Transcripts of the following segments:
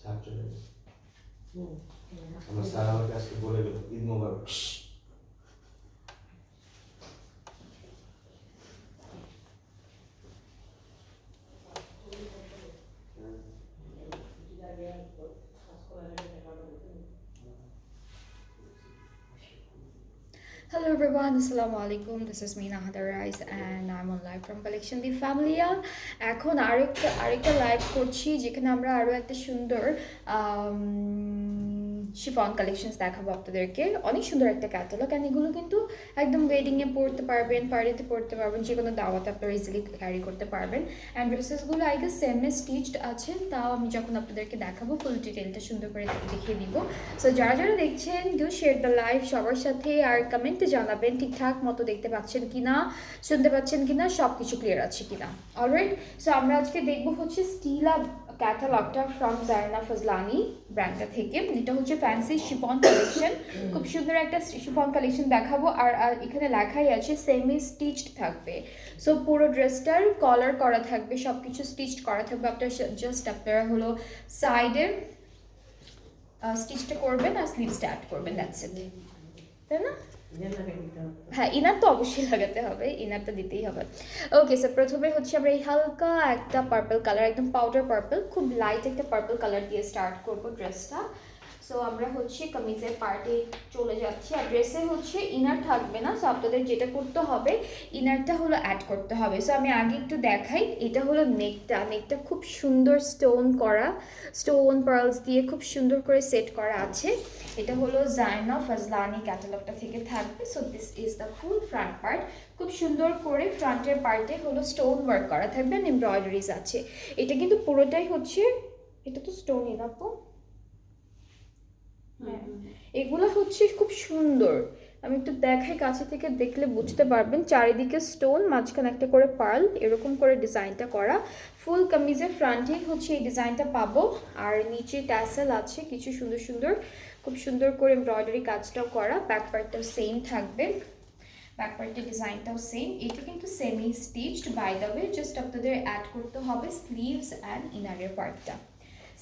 Sir চলে গেছে। আমার স্যার আমাকে আজকে বলে গেল ঈদ মোবারক। Hello everyone, Assalamu alaikum. This is Meena Hadarais and I'm on live from Collection the Familia. এখন আরেকটা লাইভ করছি যেখানে আমরা আরো একটা সুন্দর শিফন কালেকশনস দেখাবো আপনাদেরকে। অনেক সুন্দর একটা ক্যাটালগ এন্ড এগুলো কিন্তু একদম ওয়েডিংয়ে পরতে পারবেন, পার্টিতে পরতে পারবেন, যে কোনো দাওয়াতে আপনারা ইজিলি ক্যারি করতে পারবেন। অ্যান্ড ড্রেসেসগুলো আই গেস সেমে স্টিচড আছে, তাও আমি যখন আপনাদেরকে দেখাবো ফুল ডিটেলটা সুন্দর করে দেখিয়ে দিব। সো যারা যারা দেখছেন ডু শেয়ার দ্য লাইভ সবার সাথে, আর কমেন্টে জানাবেন ঠিকঠাক মতো দেখতে পাচ্ছেন কিনা, শুনতে পাচ্ছেন কিনা, সব কিছু ক্লিয়ার আছে কিনা। অলরাইট, সো আমরা আজকে দেখবো হচ্ছে স্টিলা ক্যাটালগটা ফ্রম জায়না ফজলানি ব্র্যান্ডটা থেকে। এটা হচ্ছে ফ্যান্সি শিফন কালেকশন, খুব সুন্দর একটা শিফন কালেকশন দেখাবো। আর এখানে লেখাই আছে সেমি স্টিচড থাকবে। সো পুরো ড্রেসটার কলার করা থাকবে, সব কিছু স্টিচড করা থাকবে। আপনারা হলো সাইডে স্টিচটা করবেন আর স্লিভসটা অ্যাড করবেন, দ্যাটস ইট, তাই না? হ্যাঁ, ইনার তো অবশ্যই লাগাতে হবে, ইনারটা দিতেই হবে। ওকে, সো প্রথমে হচ্ছে আমরা এই হালকা একটা পার্পল কালার, একদম পাউডার পার্পল, খুব লাইট একটা পার্পল কালার দিয়ে স্টার্ট করব ড্রেসটা। সো আমরা হচ্ছে কামিজের পার্টে চলে যাচ্ছি। আর ড্রেসে হচ্ছে ইনার থাকবে না, সো আপনাদের যেটা করতে হবে ইনারটা হলো অ্যাড করতে হবে। সো আমি আগে একটু দেখাই, এটা হলো নেকটা খুব সুন্দর স্টোন করা, স্টোন পার্লস দিয়ে খুব সুন্দর করে সেট করা আছে। এটা হলো জায়না ফজলানি ক্যাটালগটা থেকে থাকবে। So this is the full front part, খুব সুন্দর করে ফ্রন্টের পার্টে হলো স্টোন ওয়ার্ক করা থাকবে, এমব্রয়ডারিজ আছে। এটা কিন্তু পুরোটাই হচ্ছে, এটা তো স্টোনই না তো, হ্যাঁ এগুলো হচ্ছে খুব সুন্দর। আমি একটু দেখাই, কাছে থেকে দেখলে বুঝতে পারবেন। চারিদিকে স্টোন, মাঝখানে একটা করে পার্ল, এরকম করে ডিজাইনটা করা। ফুল কামিজের ফ্রন্টে হচ্ছে এই ডিজাইনটা পাবো। আর নিচে ট্যাসেল আছে কিছু সুন্দর সুন্দর, খুব সুন্দর করে এমব্রয়ডারি কাজটাও করা। ব্যাক পার্টটাও সেম থাকবে, ব্যাক পার্টের ডিজাইনটাও সেম। এটা কিন্তু semi stitched by the way, just আপনাদের অ্যাড করতে হবে স্লিভস অ্যান্ড ইনারের পার্টটা।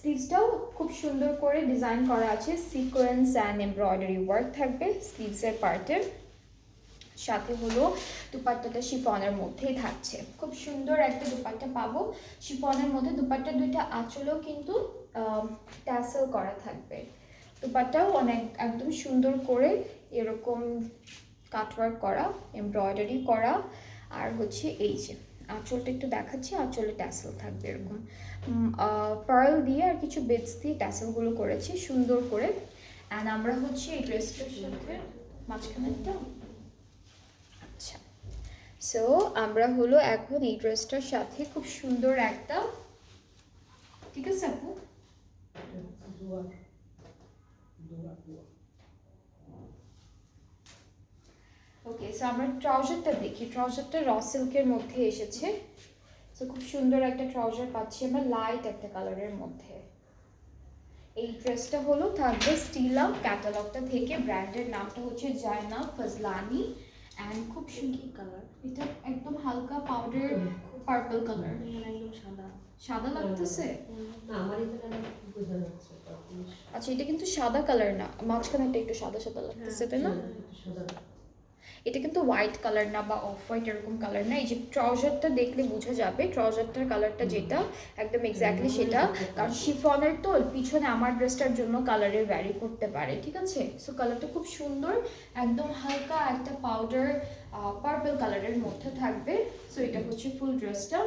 স্লিভসটাও খুব সুন্দর করে ডিজাইন করা আছে, সিকোয়েন্স অ্যান্ড এমব্রয়ডারি ওয়ার্ক থাকবে স্লিভসের পার্টের সাথে। হলো দুপাট্টাটা শিফনের মধ্যেই থাকছে, খুব সুন্দর একটা দুপাট্টা পাবো শিফনের মধ্যে। দুপাট্টা দুইটা আঁচলেও কিন্তু ট্যাসেল করা থাকবে। দুপাট্টাও অনেক একদম সুন্দর করে এরকম কাটওয়ার্ক করা, এমব্রয়ডারি করা। আর হচ্ছে এই যে আঁচলটা একটু দেখাচ্ছি, আঁচলে ট্যাসেল থাকবে এরকম পার্ল দিয়ে আর কিছু বেডস দিয়ে ট্যাসেলগুলো করেছি সুন্দর করে। অ্যান্ড আমরা হচ্ছে এই ড্রেসটার সাথে মাঝখানেরটা, আচ্ছা, সো আমরা হলো এখন এই ড্রেসটার সাথে খুব সুন্দর একটা, ঠিক আছে আপু, ওকে। সো আমরা ট্রাউজারটা দেখি, ট্রাউজারটা র সিল্কের মধ্যে এসেছে। সো খুব সুন্দর একটা ট্রাউজার পাচ্ছি আমরা লাইট একটা কালারের মধ্যে। এই ড্রেসটা হলো থাকবে স্টিলা ক্যাটালগটা থেকে, ব্র্যান্ডের নামটা হচ্ছে জায়না ফজলানি। অ্যান্ড খুব সুন্দর কালার, এটা একদম হালকা পাউডার পার্পল কালার, একদম সাদা সাদা লাগতেছে না আমার এখানে বোঝা যাচ্ছে। আচ্ছা, এটা কিন্তু সাদা কালার না, মাঝখানে একটু সাদা সাদা লাগতেছে, তাই না? এটা কিন্তু হোয়াইট কালার না বা অফ হোয়াইট এরকম কালার না। এই যে ট্রাউজারটা দেখলে বোঝা যাবে ট্রাউজারটার কালারটা যেটা একদম এক্স্যাক্টলি সেটা, কারণ শিফনের তো পিছনে আমার ড্রেসটার জন্য কালারের ভ্যারি করতে পারে, ঠিক আছে? সো কালারটা খুব সুন্দর, একদম হালকা একটা পাউডার পার্পল কালারের মধ্যে থাকবে। সো এটা হচ্ছে ফুল ড্রেসটা।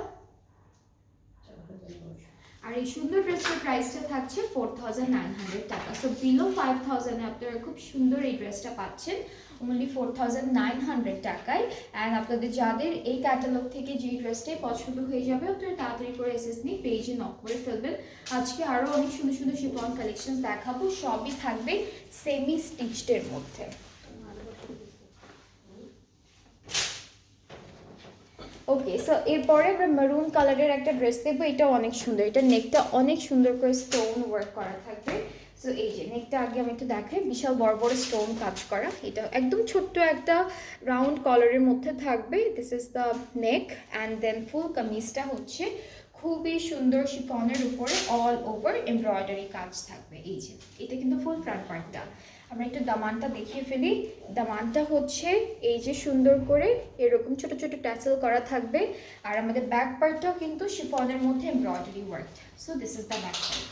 আর এই সুন্দর ড্রেসটার প্রাইসটা থাকছে 4900 টাকা। সো বিলো 5000 আপনারা খুব সুন্দর এই ড্রেসটা পাচ্ছেন অনলি 4900 টাকায়। অ্যান্ড আপনাদের যাদের এই ক্যাটালগ থেকে যে ড্রেসটাই পছন্দ হয়ে যাবে আপনারা তাড়াতাড়ি করে এসএসনি পেজে নক করে ফেলবেন। আজকে আরও অনেক সুন্দর সুন্দর শিফন কালেকশন দেখাবো, সবই থাকবে সেমি স্টিচডের মধ্যে। ওকে, সো এরপরে আমরা মেরুন কালারের একটা ড্রেস দেখবো, এটা অনেক সুন্দর। এটা নেকটা অনেক সুন্দর করে স্টোন ওয়ার্ক করা থাকবে। সো এই যে নেকটা আগে আমি একটু দেখাই, বিশাল বড় বড় স্টোন কাজ করা। এটা একদম ছোট্ট একটা রাউন্ড কলারের মধ্যে থাকবে। This is the neck and then full কামিজটা হচ্ছে খুবই সুন্দর শিফনের উপরে অল ওভার এমব্রয়ডারি কাজ থাকবে। এই যে এটা কিন্তু ফুল ফ্রন্ট পার্টটা। আমরা একটু দামানটা দেখিয়ে ফেলি। দামানটা হচ্ছে এই যে সুন্দর করে এরকম ছোট ছোট ট্যাসেল করা থাকবে, আর আমাদের ব্যাক পার্টটাও কিন্তু শিফনের মধ্যে embroidery work. So this is the back part.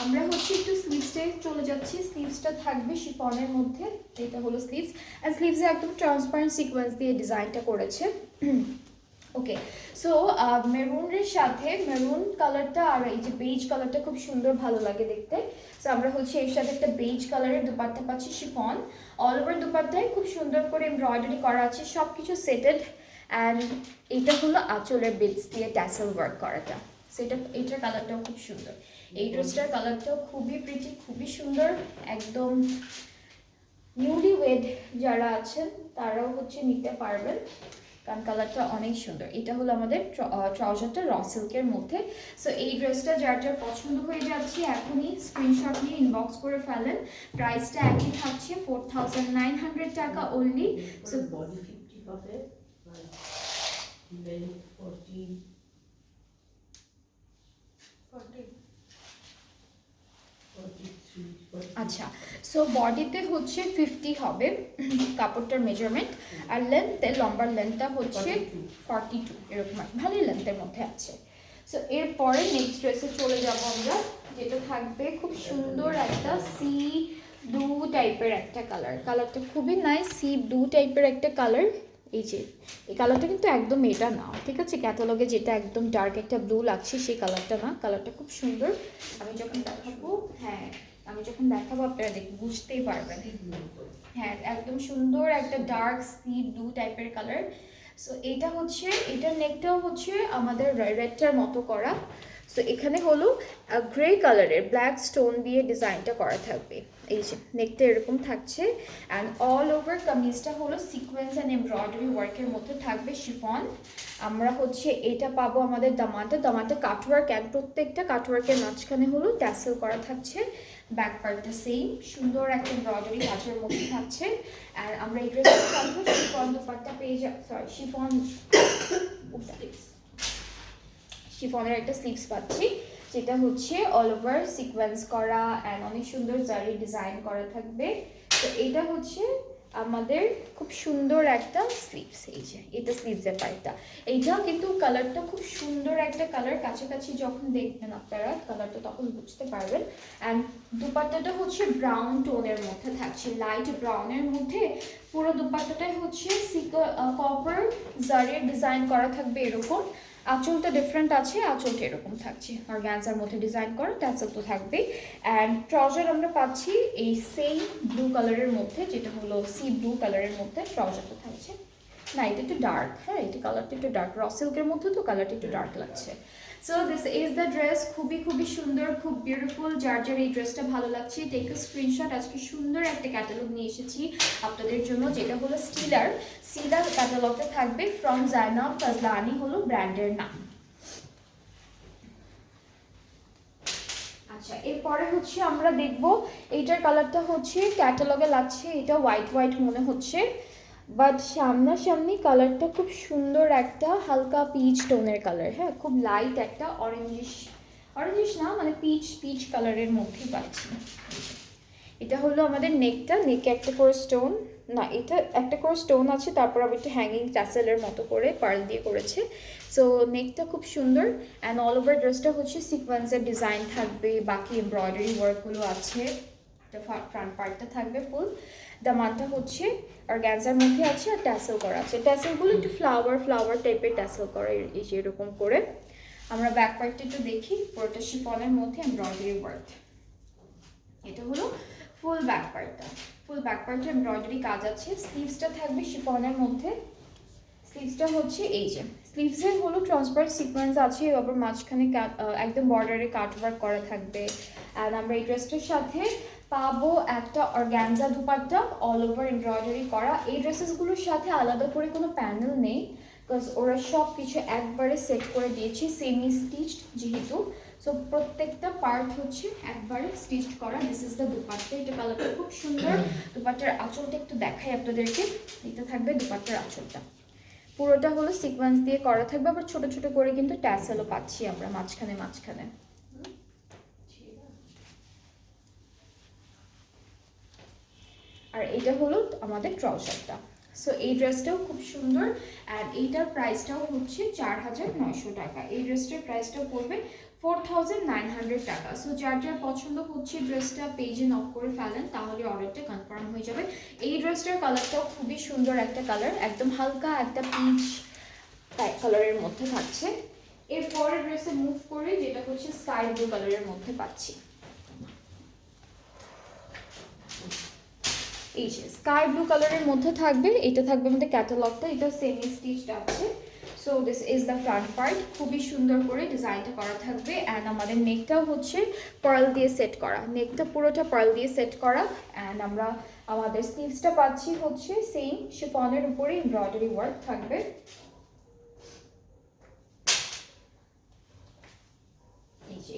আমরা হচ্ছে একটু স্লিভসে চলে যাচ্ছি। স্লিভসটা থাকবে শিফনের মধ্যে, এটা হলো স্লিভস, আর স্লিভসে একদম ট্রান্সপারেন্ট সিকোয়েন্স দিয়ে ডিজাইনটা করেছে। ওকে, সো মেরুনের সাথে মেরুন কালারটা আর এই যে বেজ কালারটা খুব সুন্দর, ভালো লাগে দেখতে। সো আমরা হচ্ছে এর সাথে একটা বেজ কালারের দুপাট্টা পাচ্ছি শিফন। অল ওভার দুপাট্টায় খুব সুন্দর করে এমব্রয়ডারি করা আছে, সব কিছু সেটেড। অ্যান্ড এটা হলো আঁচলের বিটস দিয়ে ট্যাসেল ওয়ার্ক করাটা। সো এটার কালারটাও খুব সুন্দর। এই ড্রেসটার কালারটাও খুবই প্রিটি, খুবই সুন্দর। একদম নিউলি ওয়েড যারা আছেন তারাও হচ্ছে নিতে পারবেন, কারণ কালারটা অনেক সুন্দর। এটা হলো আমাদের ট্রাউজারটা র সিল্কের মধ্যে। সো এই ড্রেসটা যার যার পছন্দ হয়ে যাচ্ছে এখনই স্ক্রিনশট নিয়ে ইনবক্স করে ফেলেন। প্রাইসটা একই থাকছে 4900 টাকা অনলি। সো বডি 50 পাবে, বেল 40 আচ্ছা, সো বডিতে হচ্ছে 50 হবে কাপড়টার মেজারমেন্ট, আর লেন্থে লম্বার লেন্থটা হচ্ছে 42, এরকম ভালোই লেন্থের মধ্যে আছে। সো এরপরে নেক্সট ড্রেসে চলে যাব আমরা, যেটা থাকবে খুব সুন্দর একটা সি ব্লু টাইপের একটা কালার। কালারটা খুবই নাইস, সি ব্লু টাইপের একটা কালার। এই যে এই কালারটা কিন্তু একদম এটা না, ঠিক আছে, ক্যাটালগে যেটা একদম ডার্ক একটা ব্লু লাগছে সেই কালারটা না। কালারটা খুব সুন্দর। আমি যখন দেখাবো, হ্যাঁ আমি যখন দেখাবো আপনারা বুঝতেই পারবেন। হ্যাঁ, একদম সুন্দর একটা ডার্ক সি ব্লু টাইপের কালার। সো এটা হচ্ছে, এটার নেকটাও হচ্ছে আমাদের রেডটার মতো করা। সো এখানে হলো গ্রে কালারের ব্ল্যাক স্টোন দিয়ে ডিজাইনটা করা থাকবে। এই যে নেকটা এরকম থাকছে, অ্যান্ড অল ওভার কামিজটা হলো সিকোয়েন্স অ্যান্ড এমব্রয়ডারি ওয়ার্কের মধ্যে থাকবে শিফন। আমরা হচ্ছে এটা পাবো আমাদের দামানটা কাটওয়ার্ক, অ্যান্ড প্রত্যেকটা কাটওয়ার্কের মাঝখানে হলো ট্যাসেল করা থাকছে। ব্যাক পার্টটা সেম সুন্দর একটা এমব্রয়ডারি কাজের মধ্যে থাকছে। আর আমরা এই ড্রেসটা পাবো শিফন দুপাট্টা পেয়ে শিফনের একটা স্লিভস পাচ্ছি, যেটা হচ্ছে অল ওভার সিকোয়েন্স করা অ্যান্ড অনেক সুন্দর জারি ডিজাইন করা থাকবে। তো এটা হচ্ছে আমাদের খুব সুন্দর একটা স্লিভস। এই যে এটা স্লিভসের পার্টটা, এইটা কিন্তু কালারটা খুব সুন্দর একটা কালার। কাছাকাছি যখন দেখবেন আপনারা কালারটা তখন বুঝতে পারবেন। অ্যান্ড দুপাট্টাটা হচ্ছে ব্রাউন টোনের মধ্যে থাকছে, লাইট ব্রাউনের মধ্যে। পুরো দুপাট্টাটাই হচ্ছে কপার জারির ডিজাইন করা থাকবে এরকম। আঁচলটা ডিফারেন্ট আছে, আঁচলটা এরকম থাকছে অর্গানজার মধ্যে ডিজাইন করা, ট্যাসেল তো থাকবেই। অ্যান্ড ট্রাউজার আমরা পাচ্ছি এই সেম ব্লু কালারের মধ্যে, যেটা হলো সি ব্লু কালারের মধ্যে ট্রাউজারটা থাকছে। না এটা একটু ডার্ক, হ্যাঁ এটা কালারটা একটু ডার্ক, র সিল্কের মধ্যে তো কালারটা একটু ডার্ক লাগছে। So this is the dress, খুবই খুবই সুন্দর, খুব বিউটিফুল। যার যার এই ড্রেসটা ভালো লাগছে টেক এ স্ক্রিনশট। আজকে সুন্দর একটা ক্যাটালগ নিয়ে এসেছি আপনাদের জন্য, যেটা হলো সিলার ক্যাটালগটা থাকবে। ফ্রম জাইনাব ফাজলানি হলো ব্র্যান্ডের নাম। আচ্ছা, এরপরে হচ্ছে আমরা দেখবো এইটার কালারটা হচ্ছে ক্যাটালগে লাগছে, এটা হোয়াইট হোয়াইট মনে হচ্ছে, বাট সামনাসামনি কালারটা খুব সুন্দর একটা হালকা পিচ টোনের কালার। হ্যাঁ, খুব লাইট একটা অরেঞ্জিশ না মানে পিচ কালারের মধ্যে পাচ্ছি। এটা হলো আমাদের নেকটা, নেকে একটা করে স্টোন, না এটা একটা করে স্টোন আছে, তারপর আবার একটু হ্যাঙ্গিং ট্যাসেলের মতো করে পার্ল দিয়ে করেছে। সো নেকটা খুব সুন্দর। অ্যান্ড অল ওভার ড্রেসটা হচ্ছে সিকোয়েন্সের ডিজাইন থাকবে, বাকি এমব্রয়ডারি ওয়ার্কগুলো আছে। ফ্রন্ট পার্টটা থাকবে ফুল। দামানটা হচ্ছে অর্গানজার মধ্যে আছে, আর ট্যাসেল করা আছে। ট্যাসেলগুলো একটু ফ্লাওয়ার টাইপের ট্যাসেল করা, এই যে এরকম করে। আমরা ব্যাক পার্টটা একটু দেখি, পুরোটা শিফনের মধ্যে এমব্রয়ডারি ওয়ার্ক। এটা হলো ফুল ব্যাক পার্টে এমব্রয়ডারি কাজ আছে। স্লিভসটা থাকবে শিফনের মধ্যে। স্লিভসটা হচ্ছে এই যে স্লিভসের হলো ট্রান্সপারেন্ট সিকোয়েন্স আছে, আবার মাঝখানে একদম বর্ডারে কাটওয়ার্ক করা থাকবে। অ্যান্ড আমরা এই ড্রেসটার সাথে পাবো একটা organza dupatta all over embroidery করা। এই ড্রেসেসগুলোর সাথে আলাদা করে কোনো প্যানেল নেই, বিকজ ওরা সব কিছু একবারে সেট করে দিয়েছে সেমি স্টিচড যেহেতু। সো প্রত্যেকটা পার্ট হচ্ছে একবারে স্টিচড করা। দিস ইজ দ্য দুপাট্টা, এটা কালারটা খুব সুন্দর। দুপাট্টার আঁচলটা একটু দেখাই আপনাদেরকে, এটা থাকবে দুপাট্টার আঁচলটা। পুরোটা হলো সিকোয়েন্স দিয়ে করা থাকবে, আবার ছোট ছোট করে কিন্তু ট্যাসেলও পাচ্ছি আমরা মাঝখানে মাঝখানে। আর এটা হলো আমাদের ট্রাউজারটা। সো এই ড্রেসটাও খুব সুন্দর, অ্যান্ড এইটার প্রাইসটাও হচ্ছে 4900 টাকা। এই ড্রেসটার প্রাইসটাও পড়বে 4900 টাকা। সো যার যার পছন্দ হচ্ছে ড্রেসটা পেজে নক করে ফেলেন, তাহলে অর্ডারটা কনফার্ম হয়ে যাবে। এই ড্রেসটার কালারটাও খুবই সুন্দর একটা কালার, একদম হালকা একটা পিচ কালারের মধ্যে থাকছে। এরপরের ড্রেসে মুভ করে যেটা হচ্ছে স্কাই ব্লু কালারের মধ্যে পাচ্ছি। এই যে স্কাই ব্লু কালারের মধ্যে থাকবে, এটা থাকবে আমাদের ক্যাটালগটা, এটা সেমি স্টিচড আছে। So this is the front part, খুবই সুন্দর করে ডিজাইনটা করা থাকবে। অ্যান্ড আমাদের নেকটাও হচ্ছে পার্ল দিয়ে সেট করা, নেকটা পুরোটা পার্ল দিয়ে সেট করা। অ্যান্ড আমরা আমাদের স্লিভসটা পাচ্ছি হচ্ছে সেম শিফনের উপরে এমব্রয়ডারি ওয়ার্ক থাকবে।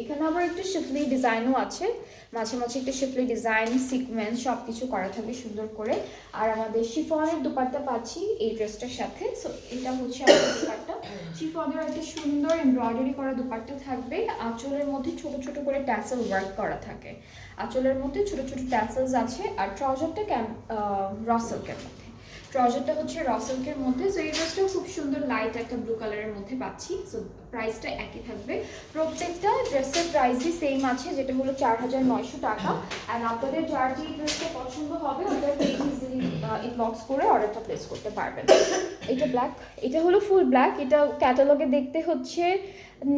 এখানে আবার একটু শিফলি ডিজাইনও আছে, মাঝে মাঝে একটু শিফলি ডিজাইন সিকোয়েন্স সব কিছু করা থাকবে সুন্দর করে। আর আমাদের শিফনের দুপাট্টা পাচ্ছি এই ড্রেসটার সাথে। সো এটা হচ্ছে আমাদের দুপাট্টা, শিফনের একটা সুন্দর এমব্রয়ডারি করা দুপাট্টা থাকবে। আঁচলের মধ্যে ছোট ছোট করে ট্যাসেল ওয়ার্ক করা থাকে, আঁচলের মধ্যে ছোট ছোট ট্যাসেলস আছে। আর ট্রাউজারটা র সিল্কের মধ্যে, ট্রাউজারটা হচ্ছে র সিল্কের মধ্যে। সো এই ড্রেসটাও খুব সুন্দর লাইট একটা ব্লু কালারের মধ্যে পাচ্ছি। সো প্রাইসটা একই থাকবে, প্রত্যেকটা ড্রেসের প্রাইসই সেম আছে, যেটা হলো 4900 টাকা। অ্যান্ড আপনাদের যার যে ড্রেসটা পছন্দ হবে ওটা ইজিলি ইনবক্স করে অর্ডারটা প্লেস করতে পারবেন। এটা ব্ল্যাক, এটা হলো ফুল ব্ল্যাক, এটা ক্যাটালগে দেখতে হচ্ছে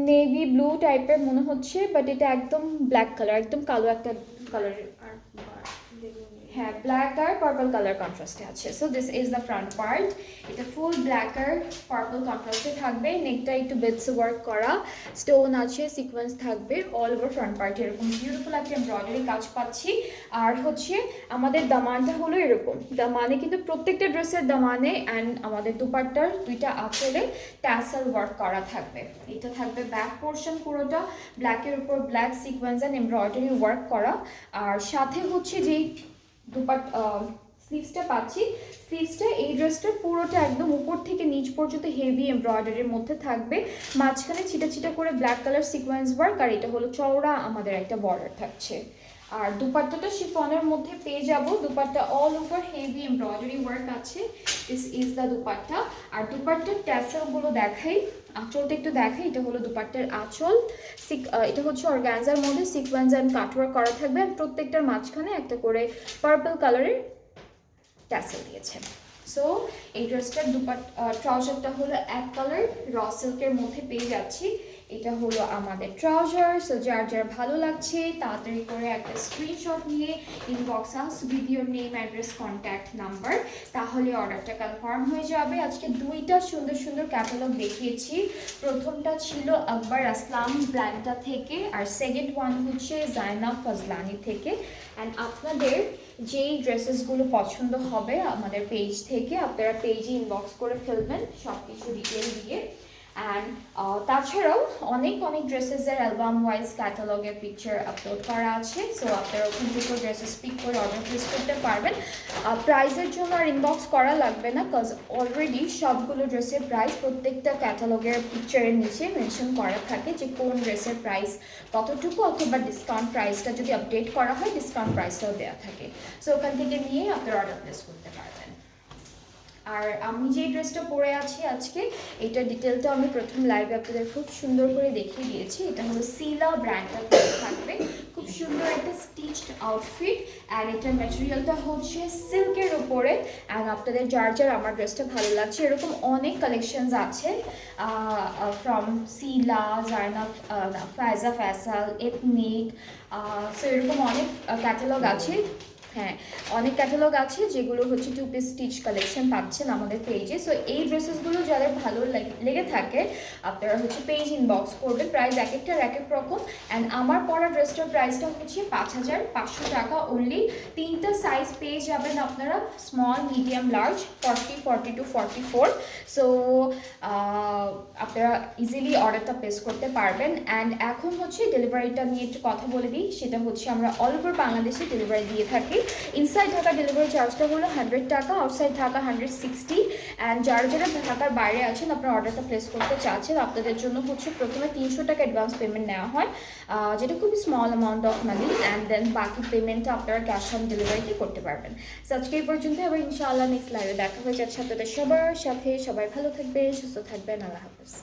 নেভি ব্লু টাইপের মনে হচ্ছে, বাট এটা একদম ব্ল্যাক কালার, একদম কালো একটা কালারের। আর হ্যাঁ, ব্ল্যাক আর পার্পল কালার কন্ট্রাস্টে আছে। So this is the front part, এটা ফুল ব্ল্যাক আর পার্পল কন্ট্রাস্টে থাকবে। নেকটা একটু বিটস ওয়ার্ক করা, স্টোন আছে, সিকোয়েন্স থাকবে অল ওভার ফ্রন্ট পার্টে। এরকম বিউটিফুল একটা এমব্রয়ডারি কাজ পাচ্ছি। আর হচ্ছে আমাদের দামানটা হলো এরকম, দামানে কিন্তু প্রত্যেকটা ড্রেসের দামানে অ্যান্ড আমাদের দুপাট্টার দুইটা আঁচলে ট্যাসেল ওয়ার্ক করা থাকবে। এটা থাকবে ব্যাক পোর্শন পুরোটা ব্ল্যাকের উপর black sequence and embroidery work করা। আর সাথে হচ্ছে যেই স্লিভসটা পাচ্ছি, স্লিভসটা এই ড্রেসটা পুরোটা একদম উপর থেকে নিচ পর্যন্ত হেভি এমব্রয়ডারির মধ্যে থাকবে, মাঝখানে ছিটা ছিটা করে ব্ল্যাক কালার সিকোয়েন্স ওয়ার্ক। আর এটা হলো চওড়া আমাদের একটা বর্ডার থাকছে। আর দুপাট্টাটা শিফনের মধ্যে পেয়ে যাব, dupatta all over heavy embroidery work আছে। This is the dupatta. আর দুপাট্টার ট্যাসেলগুলো দেখাই, আঁচলটা একটু দেখাই। এটা হলো দুপাট্টার আঁচল, এটা হচ্ছে অর্গানজার মধ্যে সিকোয়েন্স অ্যান্ড কাটওয়ার্ক করা থাকবে। আর প্রত্যেকটার মাঝখানে একটা করে পার্পল কালারের ট্যাসেল দিয়েছে। সো এই ড্রেসটার ট্রাউজারটা হলো এক কালার র সিল্কের মধ্যে পেয়ে যাচ্ছি। এটা হলো আমাদের ট্রাউজার। সো যার যার ভালো লাগছে তাড়াতাড়ি করে একটা স্ক্রিনশট নিয়ে inbox us with your name, address, contact number, তাহলে অর্ডারটা কনফার্ম হয়ে যাবে। আজকে দুইটা সুন্দর সুন্দর ক্যাটালগ দেখিয়েছি, প্রথমটা ছিল আকবর আসলাম ব্র্যান্ডটা থেকে, আর সেকেন্ড ওয়ান হচ্ছে জাইনাব ফজলানি থেকে। অ্যান্ড আপনাদের যেই ড্রেসেসগুলো পছন্দ হবে আমাদের পেজ থেকে আপনারা পেজে ইনবক্স করে ফেলবেন সব কিছু ডিটেল দিয়ে। অ্যান্ড তাছাড়াও অনেক অনেক ড্রেসেসের অ্যালবাম ওয়াইজ ক্যাটালগের পিকচার আপলোড করা আছে। সো আপনারা ওখান থেকে ড্রেসেস পিক করে অর্ডার প্লেস করতে পারবেন। প্রাইসের জন্য আর ইনবক্স করা লাগবে না, কজ অলরেডি সবগুলো ড্রেসের প্রাইস প্রত্যেকটা ক্যাটালগের পিকচারের নিচে মেনশন করা থাকে যে কোন ড্রেসের প্রাইস কতটুকু, অথবা ডিসকাউন্ট প্রাইসটা যদি আপডেট করা হয় ডিসকাউন্ট প্রাইসটাও দেওয়া থাকে। সো ওখান থেকে নিয়ে আপনারা অর্ডার প্লেস করতে পারবেন। আর আমি যে ড্রেসটা পরে আছি আজকে, এটা ডিটেলটা আমি প্রথম লাইভে আপনাদের খুব সুন্দর করে দেখিয়ে দিয়েছি। এটা হলো সিলা ব্র্যান্ডটা থাকবে, খুব সুন্দর একটা স্টিচড আউটফিট। অ্যান্ড এটার ম্যাটেরিয়ালটা হচ্ছে সিল্কের উপরে। অ্যান্ড আপনাদের যার যার আমার ড্রেসটা ভালো লাগছে, এরকম অনেক কালেকশনস আছে from সিলা, Zainab, Fayza ফ্যাসাল, ethnic. So এরকম অনেক ক্যাটালগ আছে। হ্যাঁ, অনেক ক্যাটালগ আছে যেগুলো হচ্ছে 2 পিস স্টিচ কালেকশন পাচ্ছেন আমাদের পেজে। সো এই ড্রেসেসগুলো যাদের ভালো লেগে থাকে আপনারা হচ্ছে পেজ ইনবক্স করবেন। প্রাইস এক একটার এক এক রকম। অ্যান্ড আমার পরা ড্রেসটার প্রাইসটা হচ্ছে 5500 টাকা অনলি। 3টা সাইজ পেয়ে যাবেন আপনারা, স্মল, মিডিয়াম, লার্জ, 40, 42, 44। সো আপনারা ইজিলি অর্ডারটা প্লেস করতে পারবেন। অ্যান্ড এখন হচ্ছে ডেলিভারিটা নিয়ে একটু কথা বলে দিই, সেটা হচ্ছে আমরা অল ওভার বাংলাদেশে ডেলিভারি দিয়ে থাকি। ইনসাইড ঢাকা ডেলিভারি চার্জটা হলো 100 টাকা, আউটসাইড ঢাকা 160। অ্যান্ড যারা যারা ঢাকার বাইরে আছেন আপনার অর্ডারটা প্লেস করতে চাচ্ছেন, আপনাদের জন্য হচ্ছে প্রথমে 300 টাকা অ্যাডভান্স পেমেন্ট নেওয়া হয়, যেটা খুবই small amount of money, and then বাকি পেমেন্টটা আপনারা ক্যাশ অন ডেলিভারিতে করতে পারবেন। সো আজকে এই পর্যন্ত, আবার ইনশাআল্লাহ নেক্সট লাইভে দেখা হয়ে যাচ্ছে আপনাদের সবার সাথে। সবাই ভালো থাকবেন, সুস্থ থাকবেন, আল্লাহ হাফেজ।